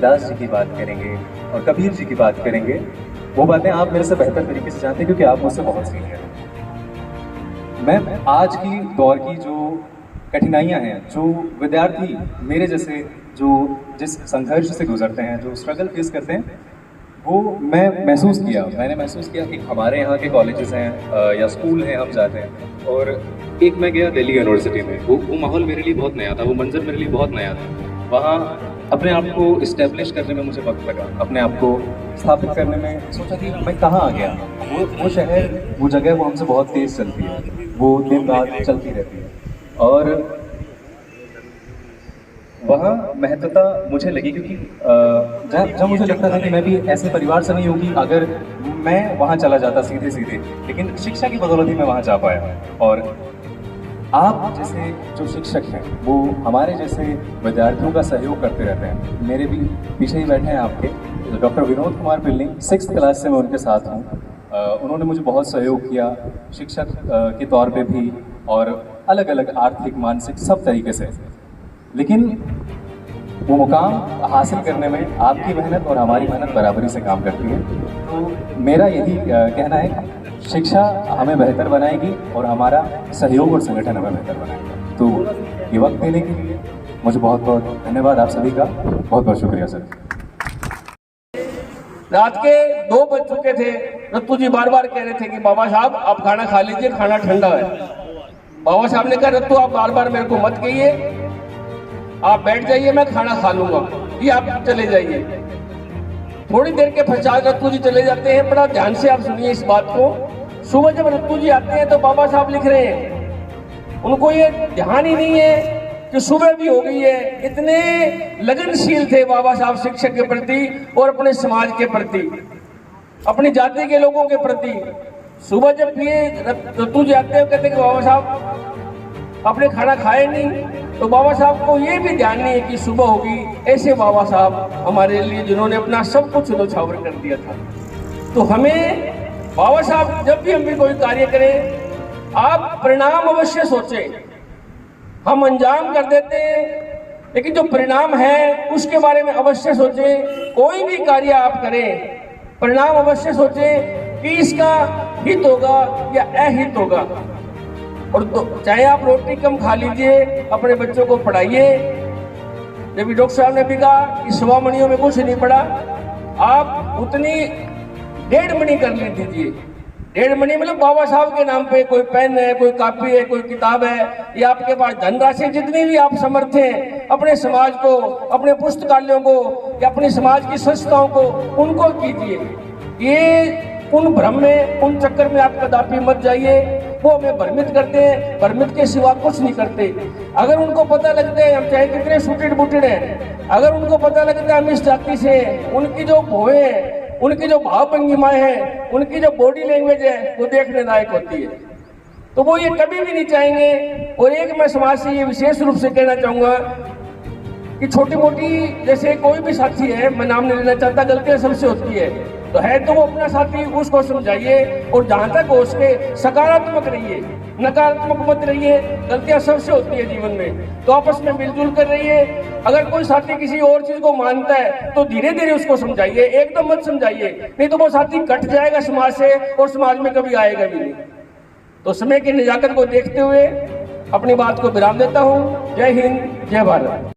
रविदास जी की बात करेंगे और कबीर जी की बात करेंगे, वो बातें आप मेरे से बेहतर तरीके से जानते हैं क्योंकि आप मुझसे बहुत सीनियर हैं। मैं आज की दौर की जो कठिनाइयां हैं, जो विद्यार्थी मेरे जैसे जो जिस संघर्ष से गुजरते हैं, जो स्ट्रगल फेस करते हैं, वो मैंने महसूस किया कि हमारे यहाँ के कॉलेजेस हैं या स्कूल हैं, हम जाते हैं। और एक मैं गया दिल्ली यूनिवर्सिटी में, वो माहौल मेरे लिए बहुत नया था, वो मंजर मेरे लिए बहुत नया था। वहाँ अपने आप को इस्टेब्लिश करने में मुझे वक्त लगा, अपने आप को स्थापित करने में सोचा कि मैं कहाँ आ गया। वो शहर, वो जगह, वो हमसे बहुत तेज़ चलती है, वो दिन रात चलती रहती है। और वहाँ महत्वता मुझे लगी क्योंकि जब मुझे लगता था कि मैं भी ऐसे परिवार से नहीं हूँ कि अगर मैं वहाँ चला जाता सीधे सीधे, लेकिन शिक्षा की बदौलत ही मैं वहाँ जा पाया। और आप जैसे जो शिक्षक हैं वो हमारे जैसे विद्यार्थियों का सहयोग करते रहते हैं। मेरे भी पीछे ही बैठे हैं आपके डॉक्टर विनोद कुमार पिल्लिंग, 6th क्लास से मैं उनके साथ हूँ। उन्होंने मुझे बहुत सहयोग किया, शिक्षक के तौर पे भी और अलग अलग आर्थिक मानसिक सब तरीके से। लेकिन वो मुकाम हासिल करने में आपकी मेहनत और हमारी मेहनत बराबरी से काम करती है। तो मेरा यही कहना है, शिक्षा हमें बेहतर बनाएगी और हमारा सहयोग और संगठन हमें बेहतर बनाएगा। तो ये वक्त देने के लिए मुझे बहुत बहुत धन्यवाद आप सभी का, बहुत बहुत शुक्रिया सर। रात के 2 बज चुके थे, रत्तू जी बार बार कह रहे थे कि बाबा साहब आप खाना खा लीजिए, खाना ठंडा है। बाबा साहब ने कहा रत्तू आप बार बार मेरे को मत कहिए, आप बैठ जाइए, मैं खाना खा लूंगा, ये आप चले जाइए। थोड़ी देर के पश्चात रत्तू जी चले जाते हैं। बड़ा ध्यान से आप सुनिए इस बात को। सुबह जब रत्तू जी आते हैं तो बाबा साहब लिख रहे हैं, उनको ये ध्यान ही नहीं है कि सुबह भी हो गई है। इतने लगनशील थे बाबा साहब शिक्षक के प्रति और अपने समाज के प्रति, अपनी जाति के लोगों के प्रति। सुबह जब ये रत्तू जी आते हैं, कहते कि बाबा साहब आपने खाना खाया नहीं, तो बाबा साहब को ये भी ध्यान नहीं है कि सुबह होगी। ऐसे बाबा साहब हमारे लिए जिन्होंने अपना सब कुछ न्यौछावर कर दिया था। तो हमें बाबा साहब जब भी हम भी कोई कार्य करें, आप परिणाम अवश्य सोचें। हम अंजाम कर देते हैं, लेकिन जो परिणाम है उसके बारे में अवश्य सोचें। कोई भी कार्य आप करें, परिणाम अवश्य सोचें कि इसका हित होगा या अहित होगा। और चाहे आप रोटी कम खा लीजिए, अपने बच्चों को पढ़ाइए। जब डॉक्टर साहब ने भी कहा कि 1.25 मणियों में कुछ नहीं पड़ा, आप उतनी 1.5 मणि कर ले दीजिए। 1.5 मणि मतलब बाबा साहब के नाम पे कोई पेन है, कोई कॉपी है, कोई किताब है, या आपके पास धनराशि जितनी भी आप समर्थ हैं, अपने समाज को, अपने पुस्तकालयों को या अपनी समाज की संस्थाओं को, उनको कीजिए। ये उन भ्रम में, उन चक्कर में आप कदापि मत जाइए। वो हमें भ्रमित करते हैं, भ्रमित के सिवा कुछ नहीं करते। अगर उनको पता लगता है हम चाहे कितने सूटेड बूटेड हैं, अगर उनको पता लगता है हम इस जाति से, उनकी जो भोए हैं, उनकी जो भाव भंगिमाएं हैं, उनकी जो बॉडी लैंग्वेज है, वो देखने लायक होती है, तो वो ये कभी भी नहीं चाहेंगे। और एक मैं समाज से ये विशेष रूप से कहना चाहूंगा कि छोटी मोटी, जैसे कोई भी साथी है, मैं नाम नहीं लेना चाहता, गलतियां सबसे होती है, तो है तो वो अपना साथी, उसको समझाइए। और जहां तक हो सके सकारात्मक रहिए, नकारात्मक मत रहिए। गलतियां सबसे होती है जीवन में, तो आपस में मिलजुल कर रहिए। अगर कोई साथी किसी और चीज को मानता है तो धीरे धीरे उसको समझाइए, एकदम मत समझाइए, नहीं तो वो साथी कट जाएगा समाज से और समाज में कभी आएगा भी नहीं। तो समय की नजाकत को देखते हुए अपनी बात को विराम देता हूँ। जय हिंद, जय भारत।